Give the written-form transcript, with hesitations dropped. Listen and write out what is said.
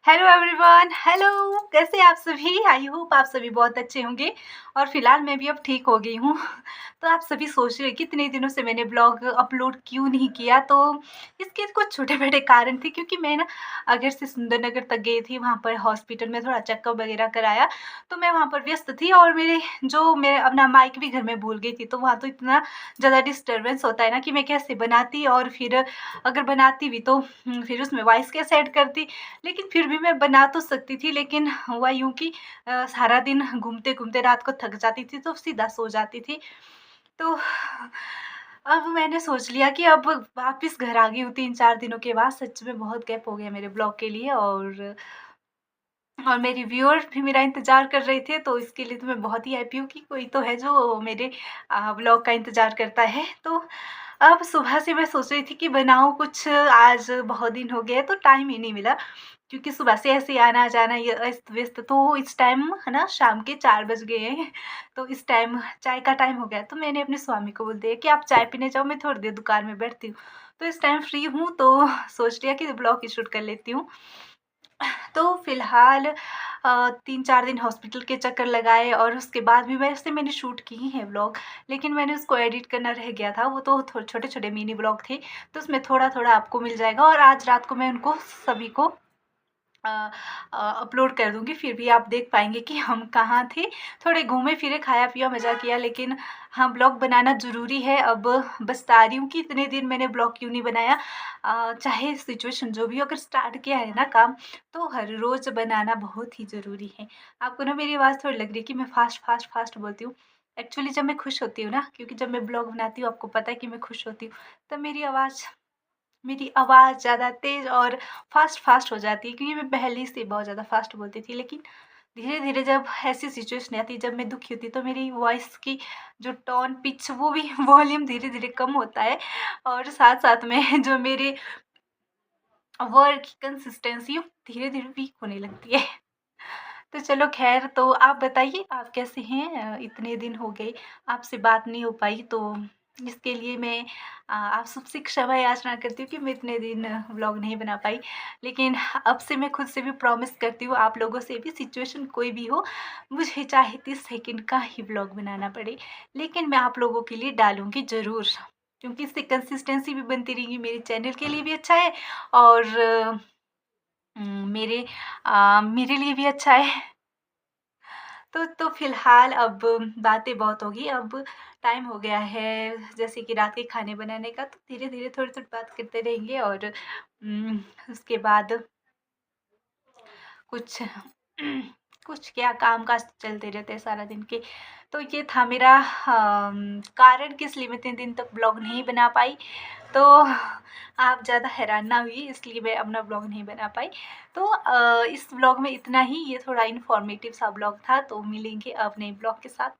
Hello everyone, hello. कैसे आप सभी? आई होप आप सभी बहुत अच्छे होंगे और फिलहाल मैं भी अब ठीक हो गई हूँ। तो आप सभी सोच रहे हैं कितने दिनों से मैंने ब्लॉग अपलोड क्यों नहीं किया। तो इसके कुछ छोटे बड़े कारण थे, क्योंकि मैं ना अगर से सुंदरनगर तक गई थी, वहाँ पर हॉस्पिटल में थोड़ा चेकअप वगैरह कराया। तो मैं वहाँ पर व्यस्त थी और मेरे अपना माइक भी घर में भूल गई थी। तो वहाँ तो इतना ज़्यादा डिस्टर्बेंस होता है ना कि मैं कैसे बनाती, और फिर अगर बनाती भी तो फिर उसमें वॉइस कैसे ऐड करती। लेकिन फिर भी मैं बना तो सकती थी, लेकिन हुआ यूँ कि सारा दिन घूमते-घूमते रात को थक जाती थी, तो सीधा सो जाती थी। तो अब मैंने सोच लिया कि अब वापस घर आ गई हूँ 3-4 दिनों के बाद। सच में बहुत गैप हो गया मेरे ब्लॉग के लिए, और मेरे व्यूअर्स भी मेरा इंतज़ार कर रहे थे, तो इसके लिए तो मैं बहुत ही हैप्पी हूँ कि कोई तो है जो मेरे व्लॉग का इंतज़ार करता है। तो अब सुबह से मैं सोच रही थी कि बनाऊँ कुछ, आज बहुत दिन हो गए तो टाइम ही नहीं मिला, क्योंकि सुबह से ऐसे ही आना-जाना ये अस्त-व्यस्त। तो इस टाइम है ना, शाम के 4 बज गए हैं, तो इस टाइम चाय का टाइम हो गया। तो मैंने अपने स्वामी को बोल दिया कि आप चाय पीने जाओ, मैं थोड़ी देर दुकान में बैठती हूँ। तो इस टाइम फ्री हूँ, तो सोच लिया कि ब्लॉग ही शूट कर लेती हूँ। तो फ़िलहाल 3-4 दिन हॉस्पिटल के चक्कर लगाए, और उसके बाद भी वैसे मैंने शूट किए हैं व्लॉग, लेकिन मैंने उसको एडिट करना रह गया था। वो तो छोटे-छोटे मिनी व्लॉग थे, तो उसमें थोड़ा-थोड़ा आपको मिल जाएगा, और आज रात को मैं उनको सभी को अ अपलोड कर दूँगी। फिर भी आप देख पाएँगे कि हम कहाँ थे। थोड़े घूमे-फिरे, खाया-पिया, मज़ा किया, लेकिन हाँ, ब्लॉग बनाना ज़रूरी है। अब बता रही हूँ कि इतने दिन मैंने ब्लॉग क्यों नहीं बनाया। चाहे सिचुएशन जो भी हो, अगर स्टार्ट किया है ना काम, तो हर रोज़ बनाना बहुत ही ज़रूरी है। आपको ना मेरी आवाज़ थोड़ी लग रही है कि मैं फ़ास्ट बोलती हूँ। एक्चुअली जब मैं खुश होती हूँ ना, क्योंकि जब मैं ब्लॉग बनाती हूँ, आपको पता है कि मैं खुश होती हूँ, तब मेरी आवाज़ ज़्यादा तेज़ और फ़ास्ट हो जाती है, क्योंकि मैं पहले से बहुत ज़्यादा फ़ास्ट बोलती थी। लेकिन धीरे-धीरे जब ऐसी सिचुएशन आती है, जब मैं दुखी होती हूँ, तो मेरी वॉइस की जो टोन, पिच, वो भी वॉल्यूम धीरे-धीरे कम होता है, और साथ-साथ में जो मेरे वर्ड की कंसिस्टेंसी, वो धीरे-धीरे वीक होने लगती है। तो चलो ख़ैर, तो आप बताइए, आप कैसे हैं? इतने दिन हो गए, आपसे बात नहीं हो पाई, तो इसके लिए मैं आप सबसे क्षमा याचना करती हूँ कि मैं इतने दिन व्लॉग नहीं बना पाई। लेकिन अब से मैं खुद से भी प्रॉमिस करती हूँ, आप लोगों से भी, सिचुएशन कोई भी हो, मुझे चाहे 30 सेकंड का ही व्लॉग बनाना पड़े, लेकिन मैं आप लोगों के लिए डालूँगी ज़रूर। क्योंकि इससे कंसिस्टेंसी भी बनती रहेगी, मेरे चैनल के लिए भी अच्छा है, और मेरे लिए भी अच्छा है। तो फ़िलहाल अब बातें बहुत होगी, अब टाइम हो गया है जैसे कि रात के खाने बनाने का, तो धीरे-धीरे थोड़ी-थोड़ी बात करते रहेंगे, और उसके बाद कुछ कुछ क्या काम-काज चलते रहते हैं सारा दिन के। तो ये था मेरा कारण किस लिए मैं इतने दिन तक ब्लॉग नहीं बना पाई। तो आप ज़्यादा हैरान ना होइए, इसलिए मैं अपना ब्लॉग नहीं बना पाई। तो इस ब्लॉग में इतना ही, ये थोड़ा इन्फॉर्मेटिव सा ब्लॉग था। तो मिलेंगे अब नए ब्लॉग के साथ।